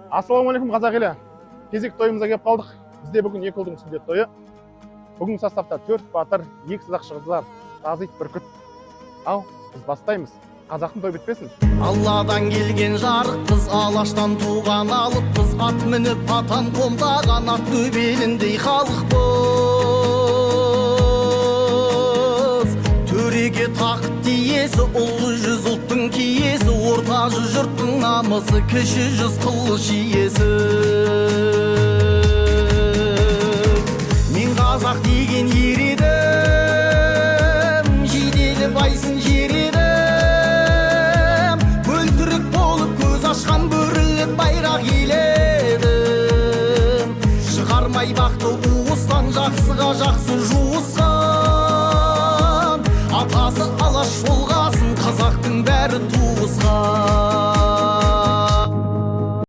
Ассалаумағалейкум қазақ елі. Кезек тойымызға келіп қалдық. Бізде бүгін екі ұлдың сүндет тойы. Бүгін составта 4 батыр, 2 садақшы қыздар, тазы ит бүркіт. Ал, біз бастаймыз. Қазақтың той бітпесін. Алладан келген жарықпыз, алаштан туған алыппыз, ат мініп атан қолдаған ат төбеліндей халықпыз. Төреге тақыт тиесі, ұлы жүз ұлттың киесі, орта жүз жұрттың намысы, кіші жүз қылыш иесі.